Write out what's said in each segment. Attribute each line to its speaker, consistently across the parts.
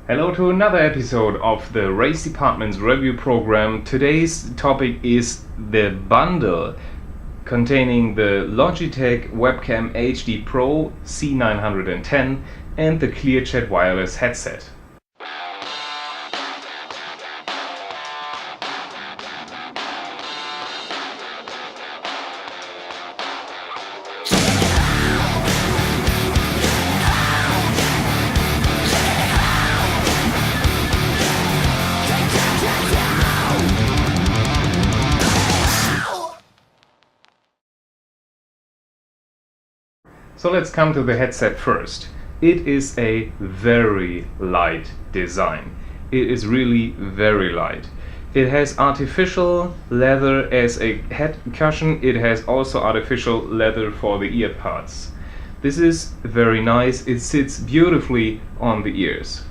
Speaker 1: Hello to another episode of the Race Department's review program. Today's topic is the bundle containing the Logitech Webcam HD Pro C910 and the ClearChat wireless headset. So let's come to the headset first. It is a very light design. It is really very light. It has artificial leather as a head cushion. It has also artificial leather for the ear parts. This is very nice. It sits beautifully on the ears.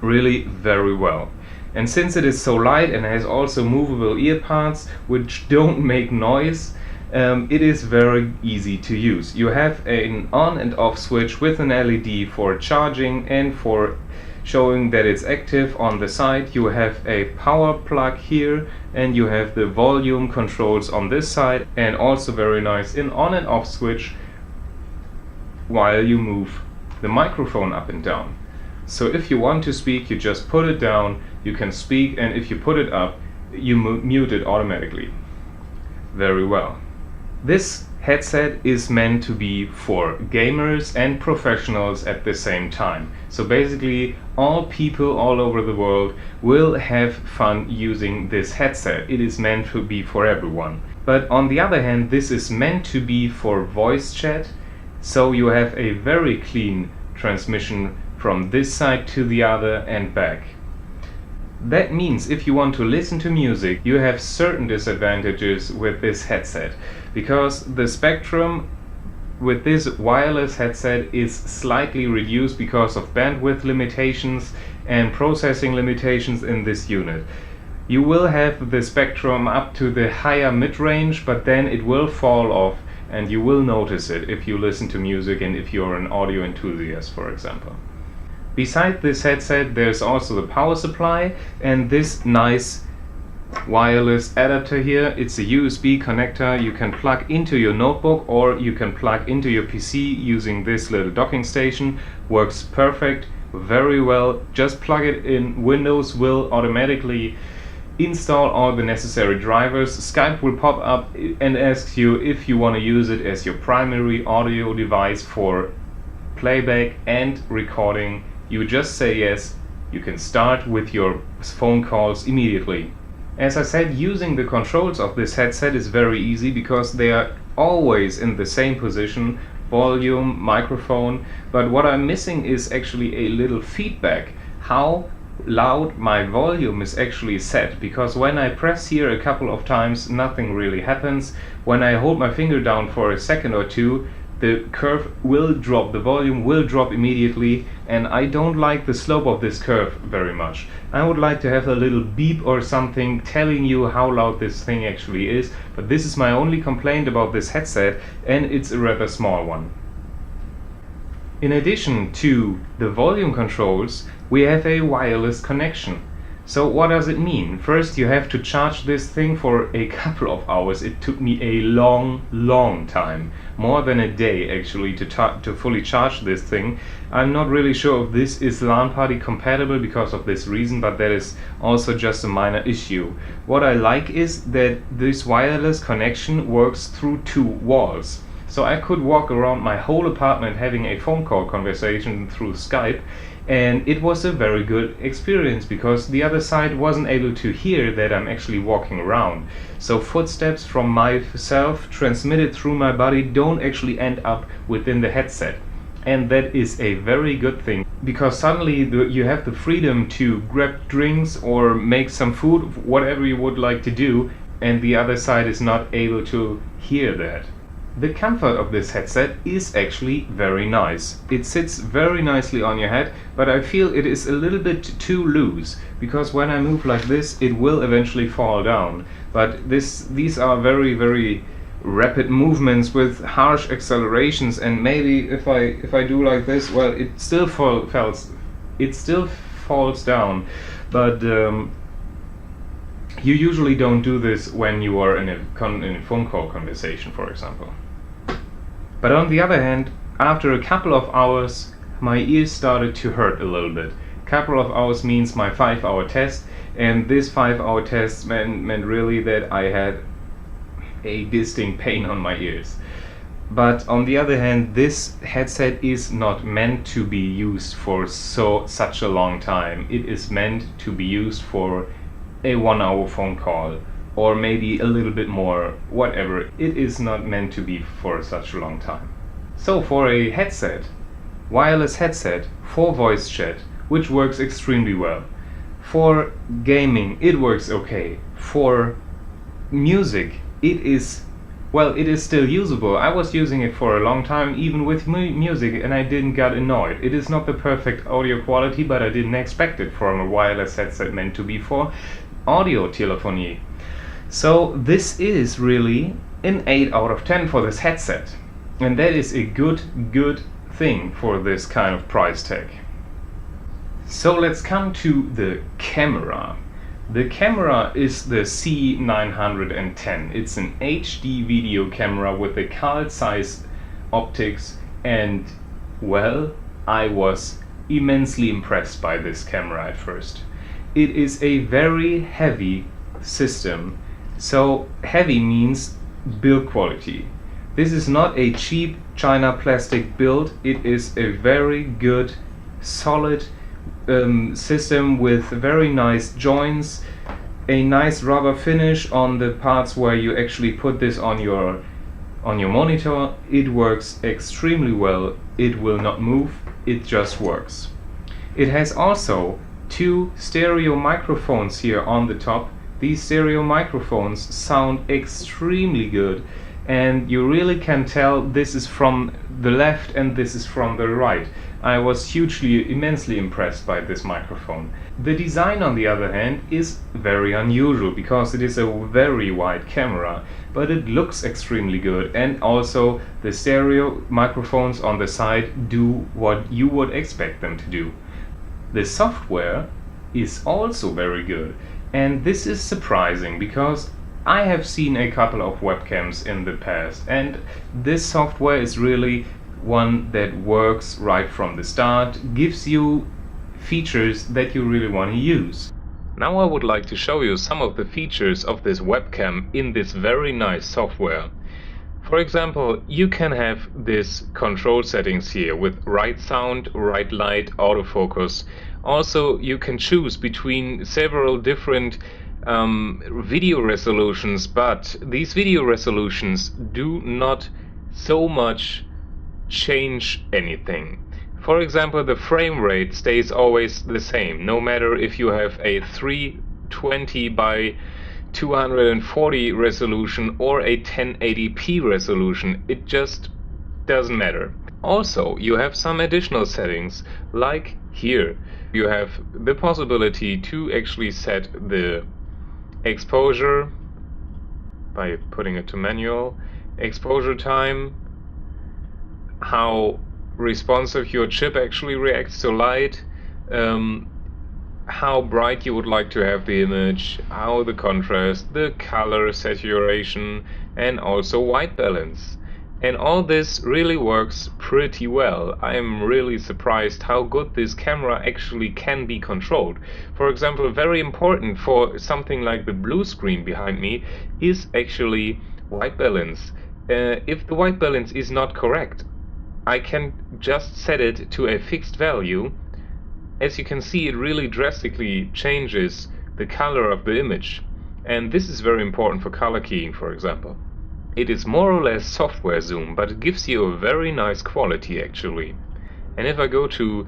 Speaker 1: Really very well. And since it is so light and has also movable ear parts which don't make noise, it is very easy to use. You have an on and off switch with an LED for charging and for showing that it's active on the side. You have a power plug here and you have the volume controls on this side, and also very nice an on and off switch while you move the microphone up and down. So if you want to speak, you just put it down, you can speak, and if you put it up, you mute it automatically. Very well. This headset is meant to be for gamers and professionals at the same time. So basically all people all over the world will have fun using this headset. It is meant to be for everyone. But on the other hand, this is meant to be for voice chat, so you have a very clean transmission from this side to the other and back. That means if you want to listen to music, you have certain disadvantages with this headset, because the spectrum with this wireless headset is slightly reduced because of bandwidth limitations and processing limitations in this unit. You will have the spectrum up to the higher mid-range, but then it will fall off and you will notice it if you listen to music and if you're an audio enthusiast, for example. Beside this headset, there's also the power supply and this nice wireless adapter here. It's a USB connector you can plug into your notebook or you can plug into your PC using this little docking station. Works perfect, very well. Just plug it in. Windows will automatically install all the necessary drivers. Skype will pop up and ask you if you want to use it as your primary audio device for playback and recording. You just say yes, you can start with your phone calls immediately. As I said, using the controls of this headset is very easy because they are always in the same position, volume, microphone, but what I'm missing is actually a little feedback, how loud my volume is actually set, because when I press here a couple of times nothing really happens. When I hold my finger down for a second or two, the curve will drop, the volume will drop immediately, and I don't like the slope of this curve very much. I would like to have a little beep or something telling you how loud this thing actually is, but this is my only complaint about this headset, and it's a rather small one. In addition to the volume controls, we have a wireless connection. So what does it mean? First, you have to charge this thing for a couple of hours. It took me a long time, more than a day actually, to fully charge this thing. I'm not really sure if this is LAN party compatible because of this reason, but that is also just a minor issue. What I like is that this wireless connection works through two walls. So I could walk around my whole apartment having a phone call conversation through Skype, and it was a very good experience because the other side wasn't able to hear that I'm actually walking around. So footsteps from myself transmitted through my body don't actually end up within the headset. And that is a very good thing, because suddenly you have the freedom to grab drinks or make some food, whatever you would like to do, and the other side is not able to hear that. The comfort of this headset is actually very nice. It sits very nicely on your head, but I feel it is a little bit too loose, because when I move like this it will eventually fall down. But these are very rapid movements with harsh accelerations, and maybe if I do like this, well, it still falls it still falls down, but you usually don't do this when you are in a phone call conversation, for example. But on the other hand, after a couple of hours, my ears started to hurt a little bit. Couple of hours means my 5-hour test, and this 5-hour test meant really that I had a distinct pain on my ears. But on the other hand, this headset is not meant to be used for such a long time. It is meant to be used for a 1-hour phone call, or maybe a little bit more, whatever. It is not meant to be for such a long time. So for a headset, wireless headset for voice chat, which works extremely well. For gaming, it works okay. For music, it is still usable. I was using it for a long time, even with music, and I didn't get annoyed. It is not the perfect audio quality, but I didn't expect it from a wireless headset meant to be for audio telephony. So this is really an 8 out of 10 for this headset. And that is a good thing for this kind of price tag. So let's come to the camera. The camera is the C910. It's an HD video camera with a cult size optics, and well, I was immensely impressed by this camera at first. It is a very heavy system. So heavy means build quality. This is not a cheap China plastic build. It is a very good, solid system with very nice joints, a nice rubber finish on the parts where you actually put this on your monitor. It works extremely well. It will not move. It just works. It has also 2 stereo microphones here on the top. These stereo microphones sound extremely good, and you really can tell this is from the left and this is from the right. I was immensely impressed by this microphone. The design, on the other hand, is very unusual because it is a very wide camera, but it looks extremely good, and also the stereo microphones on the side do what you would expect them to do. The software is also very good, and this is surprising because I have seen a couple of webcams in the past, and this software is really one that works right from the start, gives you features that you really want to use. Now I would like to show you some of the features of this webcam in this very nice software. For example, you can have this control settings here with right sound, right light, autofocus. Also, you can choose between several different video resolutions, but these video resolutions do not so much change anything. For example, the frame rate stays always the same, no matter if you have a 320 by 240 resolution or a 1080p resolution. It just doesn't matter. Also, you have some additional settings, like here. You have the possibility to actually set the exposure by putting it to manual, exposure time, how responsive your chip actually reacts to light, how bright you would like to have the image, how the contrast, the color saturation, and also white balance. And all this really works pretty well. I am really surprised how good this camera actually can be controlled. For example, very important for something like the blue screen behind me is actually white balance. If the white balance is not correct, I can just set it to a fixed value. As you can see, it really drastically changes the color of the image. And this is very important for color keying, for example. It is more or less software zoom, but it gives you a very nice quality actually. And if I go to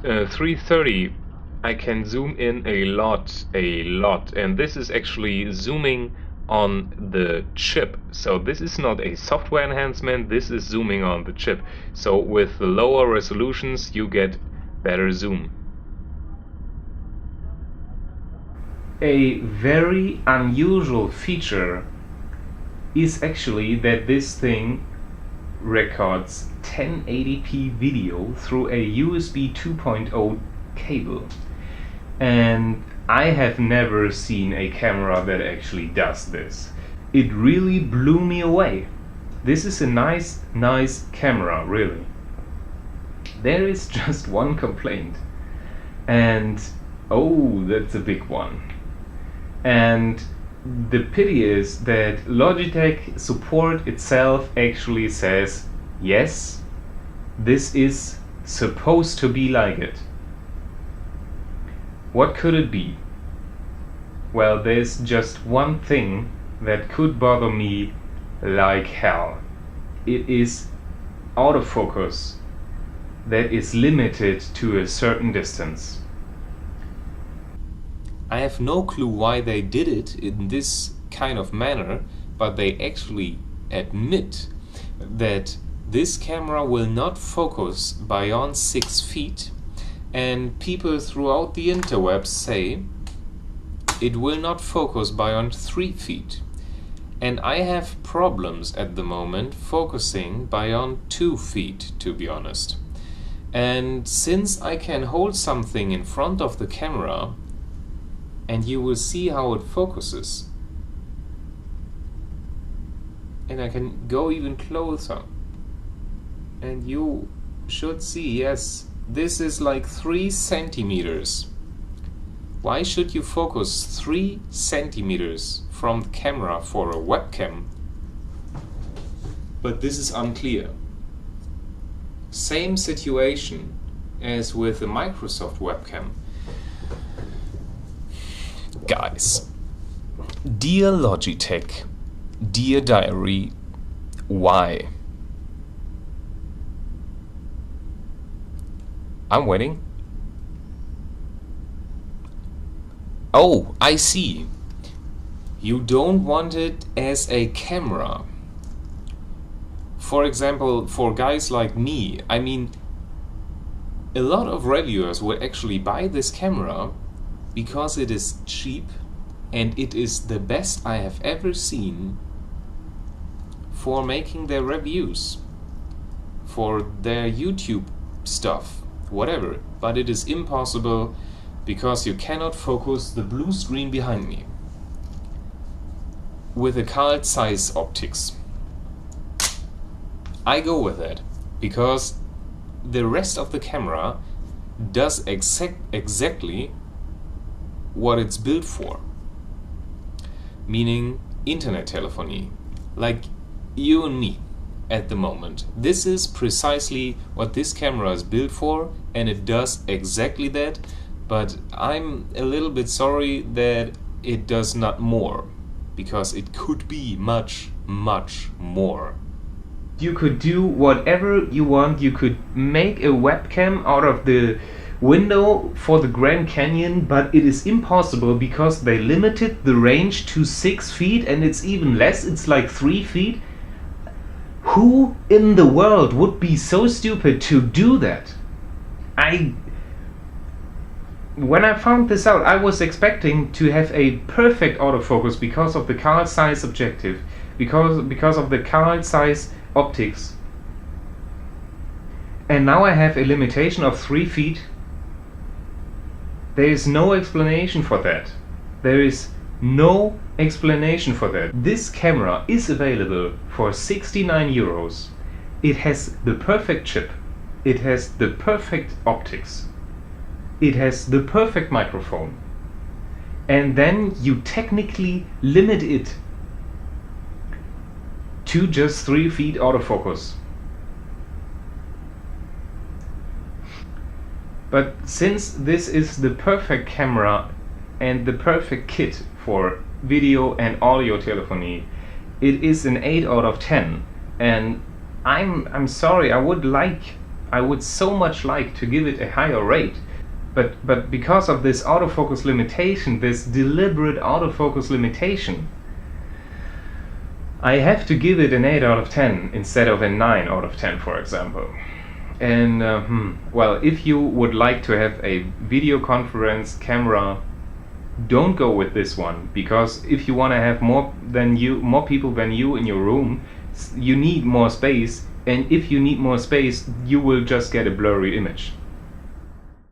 Speaker 1: 330, I can zoom in a lot, and this is actually zooming on the chip. So this is not a software enhancement, this is zooming on the chip. So with the lower resolutions you get better zoom. A very unusual feature is actually that this thing records 1080p video through a USB 2.0 cable. And I have never seen a camera that actually does this. It really blew me away. This is a nice camera, really. There is just one complaint. And oh, that's a big one. And the pity is that Logitech support itself actually says, yes, this is supposed to be like it. What could it be? Well, there's just one thing that could bother me like hell. It is autofocus that is limited to a certain distance. I have no clue why they did it in this kind of manner, but they actually admit that this camera will not focus beyond 6 feet, and people throughout the interwebs say it will not focus beyond 3 feet. And I have problems at the moment focusing beyond 2 feet, to be honest. And since I can hold something in front of the camera, and you will see how it focuses, and I can go even closer, and you should see, yes, this is like 3 centimeters. Why should you focus 3 centimeters from the camera for a webcam? But this is unclear. Same situation as with the Microsoft webcam. Guys, dear Logitech, dear diary, why? I'm waiting. Oh, I see. You don't want it as a camera. For example, for guys like me, I mean, a lot of reviewers will actually buy this camera because it is cheap and it is the best I have ever seen for making their reviews, for their YouTube stuff, whatever. But it is impossible because you cannot focus the blue screen behind me with the Carl Zeiss optics. I go with that because the rest of the camera does exactly what it's built for, meaning internet telephony, like you and me at the moment. This is precisely what this camera is built for, and it does exactly that, but I'm a little bit sorry that it does not more, because it could be much more. You could do whatever you want. You could make a webcam out of the window for the Grand Canyon, but it is impossible because they limited the range to 6 feet, and it's even less, it's like 3 feet. Who in the world would be so stupid to do that? When I found this out, I was expecting to have a perfect autofocus because of the Carl Zeiss objective, because of the Carl Zeiss optics. And now I have a limitation of 3 feet. There is no explanation for that. There is no explanation for that. This camera is available for 69 euros. It has the perfect chip. It has the perfect optics. It has the perfect microphone. And then you technically limit it to just 3 feet autofocus. But since this is the perfect camera and the perfect kit for video and audio telephony, it is an 8 out of 10. And I'm sorry, I would so much like to give it a higher rate. But because of this autofocus limitation, this deliberate autofocus limitation, I have to give it an 8 out of 10 instead of a 9 out of 10, for example. And well, if you would like to have a video conference camera, don't go with this one, because if you want to have more people than you in your room, you need more space, and if you need more space, you will just get a blurry image.